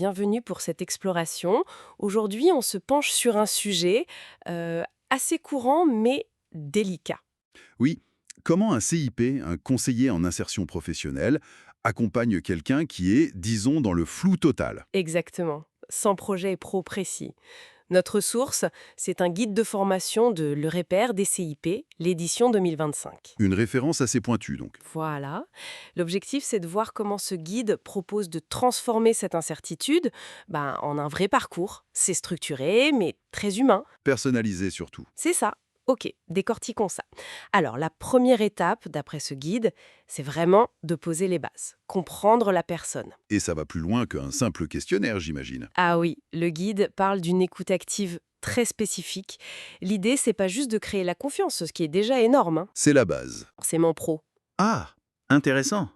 Bienvenue pour cette exploration. Aujourd'hui, on se penche sur un sujet assez courant mais délicat. Oui, comment un CIP, un conseiller en insertion professionnelle, accompagne quelqu'un qui est, disons, dans le flou total? Exactement, sans projet pro précis. Notre source, c'est un guide de formation de Le Repère des CIP, l'édition 2025. Une référence assez pointue, donc. Voilà. L'objectif, c'est de voir comment ce guide propose de transformer cette incertitude en un vrai parcours. C'est structuré, mais très humain. Personnalisé surtout. C'est ça. Ok, décortiquons ça. Alors, la première étape, d'après ce guide, c'est vraiment de poser les bases, comprendre la personne. Et ça va plus loin qu'un simple questionnaire, j'imagine. Ah oui, le guide parle d'une écoute active très spécifique. L'idée, c'est pas juste de créer la confiance, ce qui est déjà énorme, hein. C'est la base. Forcément pro. Ah, intéressant.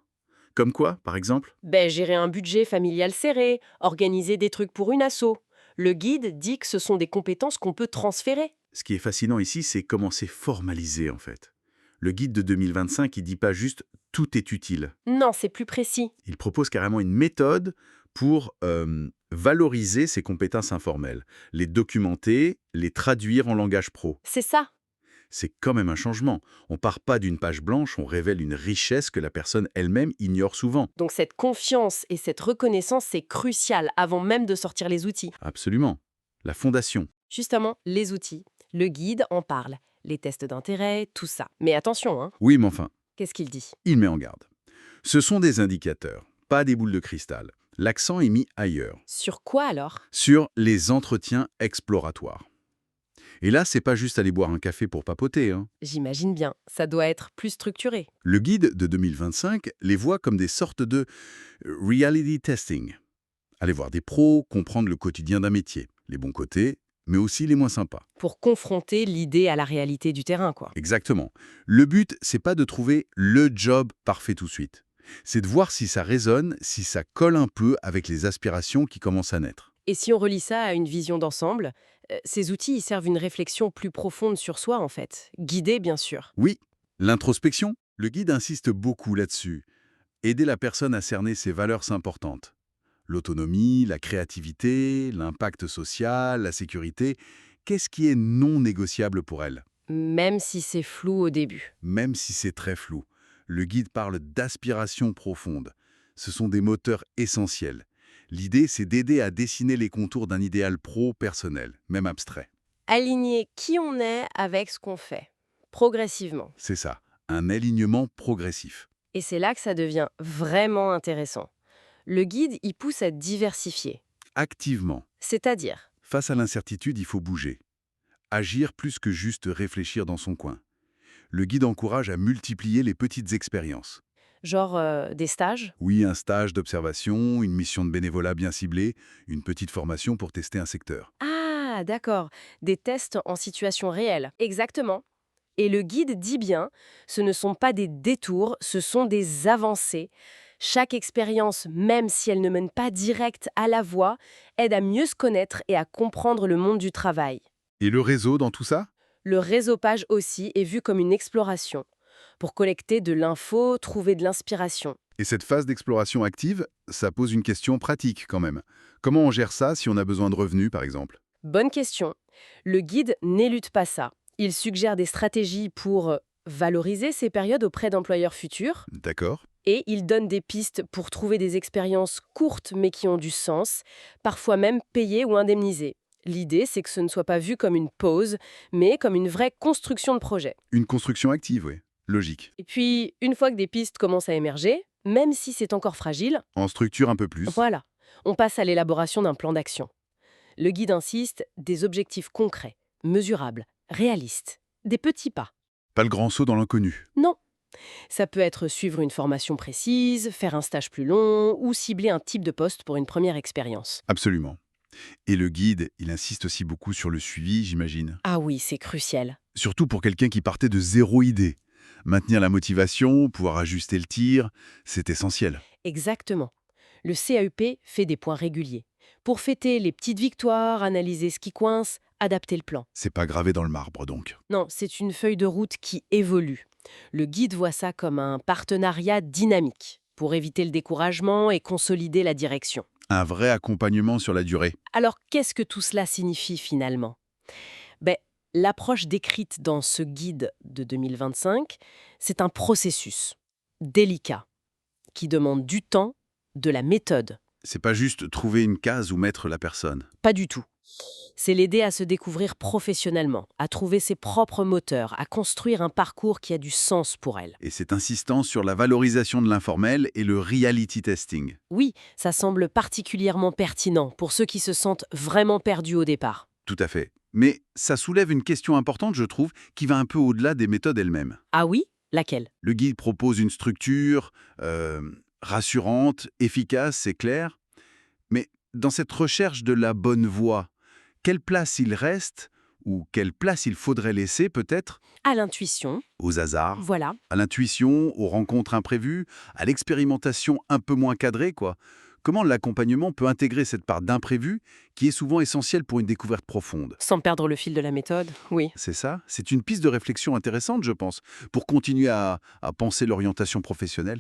Comme quoi, par exemple? Gérer un budget familial serré, organiser des trucs pour une asso. Le guide dit que ce sont des compétences qu'on peut transférer. Ce qui est fascinant ici, c'est comment c'est formalisé en fait. Le guide de 2025, il dit pas juste tout est utile. Non, c'est plus précis. Il propose carrément une méthode pour valoriser ces compétences informelles, les documenter, les traduire en langage pro. C'est ça. C'est quand même un changement. On part pas d'une page blanche, on révèle une richesse que la personne elle-même ignore souvent. Donc cette confiance et cette reconnaissance, c'est crucial avant même de sortir les outils. Absolument. La fondation. Justement, les outils. Le guide en parle. Les tests d'intérêt, tout ça. Mais attention, hein, Oui, mais enfin, qu'est-ce qu'il dit? il met en garde. Ce sont des indicateurs, pas des boules de cristal. L'accent est mis ailleurs, Sur quoi alors? sur les entretiens exploratoires. Et là, c'est pas juste aller boire un café pour papoter, hein. J'imagine bien, ça doit être plus structuré. Le guide de 2025 les voit comme des sortes de reality testing. Aller voir des pros, comprendre le quotidien d'un métier, les bons côtés, mais aussi les moins sympas. Pour confronter l'idée à la réalité du terrain, quoi. Exactement. Le but, c'est pas de trouver le job parfait tout de suite. C'est de voir si ça résonne, si ça colle un peu avec les aspirations qui commencent à naître. Et si on relie ça à une vision d'ensemble, ces outils ils servent une réflexion plus profonde sur soi, en fait. Guidée, bien sûr. Oui, l'introspection, le guide insiste beaucoup là-dessus. Aider la personne à cerner ses valeurs importantes. L'autonomie, la créativité, l'impact social, la sécurité. Qu'est-ce qui est non négociable pour elle? Même si c'est flou au début. Même si c'est très flou. Le guide parle d'aspiration profonde. Ce sont des moteurs essentiels. L'idée, c'est d'aider à dessiner les contours d'un idéal pro-personnel, même abstrait. Aligner qui on est avec ce qu'on fait. Progressivement. C'est ça, un alignement progressif. Et c'est là que ça devient vraiment intéressant. Le guide y pousse à diversifier. Activement. C'est-à-dire, Face à l'incertitude, il faut bouger. Agir plus que juste réfléchir dans son coin. Le guide encourage à multiplier les petites expériences. genre des stages. Oui, un stage d'observation, une mission de bénévolat bien ciblée, une petite formation pour tester un secteur. Ah, d'accord. Des tests en situation réelle. Exactement. Et le guide dit bien, ce ne sont pas des détours, ce sont des avancées. Chaque expérience, même si elle ne mène pas direct à la voie, aide à mieux se connaître et à comprendre le monde du travail. Et le réseau dans tout ça? Le réseaupage aussi est vu comme une exploration, pour collecter de l'info, trouver de l'inspiration. Et cette phase d'exploration active, ça pose une question pratique quand même. Comment on gère ça si on a besoin de revenus, par exemple? Bonne question. Le guide n'élude pas ça. Il suggère des stratégies pour valoriser ces périodes auprès d'employeurs futurs D'accord. et il donne des pistes pour trouver des expériences courtes mais qui ont du sens, parfois même payées ou indemnisées. L'idée, c'est que ce ne soit pas vu comme une pause, mais comme une vraie construction de projet. Une construction active, oui. Logique. Et puis, une fois que des pistes commencent à émerger, même si c'est encore fragile, En structure un peu plus. voilà, on passe à l'élaboration d'un plan d'action. Le guide insiste, des objectifs concrets, mesurables, réalistes, des petits pas. Pas le grand saut dans l'inconnu. Non, ça peut être suivre une formation précise, faire un stage plus long ou cibler un type de poste pour une première expérience. Absolument. Et le guide, il insiste aussi beaucoup sur le suivi, j'imagine. Ah oui, c'est crucial. Surtout pour quelqu'un qui partait de zéro idée. Maintenir la motivation, pouvoir ajuster le tir, c'est essentiel. Exactement. Le CAUP fait des points réguliers. Pour fêter les petites victoires, analyser ce qui coince, adapter le plan. C'est pas gravé dans le marbre donc. Non, c'est une feuille de route qui évolue. Le guide voit ça comme un partenariat dynamique pour éviter le découragement et consolider la direction. Un vrai accompagnement sur la durée. Alors, qu'est-ce que tout cela signifie finalement? Ben, l'approche décrite dans ce guide de 2025, c'est un processus délicat qui demande du temps, de la méthode. C'est pas juste trouver une case où mettre la personne. Pas du tout. C'est l'aider à se découvrir professionnellement, à trouver ses propres moteurs, à construire un parcours qui a du sens pour elle. Et cette insistance sur la valorisation de l'informel et le reality testing. Oui, ça semble particulièrement pertinent pour ceux qui se sentent vraiment perdus au départ. Tout à fait. Mais ça soulève une question importante, je trouve, qui va un peu au-delà des méthodes elles-mêmes. Ah oui? Laquelle? Le guide propose une structure rassurante, efficace, c'est clair. Mais dans cette recherche de la bonne voie, quelle place il reste, ou quelle place il faudrait laisser peut-être, À l'intuition, aux hasards, voilà. à l'intuition, aux rencontres imprévues, à l'expérimentation un peu moins cadrée, quoi. Comment l'accompagnement peut intégrer cette part d'imprévu qui est souvent essentielle pour une découverte profonde? Sans perdre le fil de la méthode, oui. C'est ça? C'est une piste de réflexion intéressante, je pense, pour continuer à penser l'orientation professionnelle.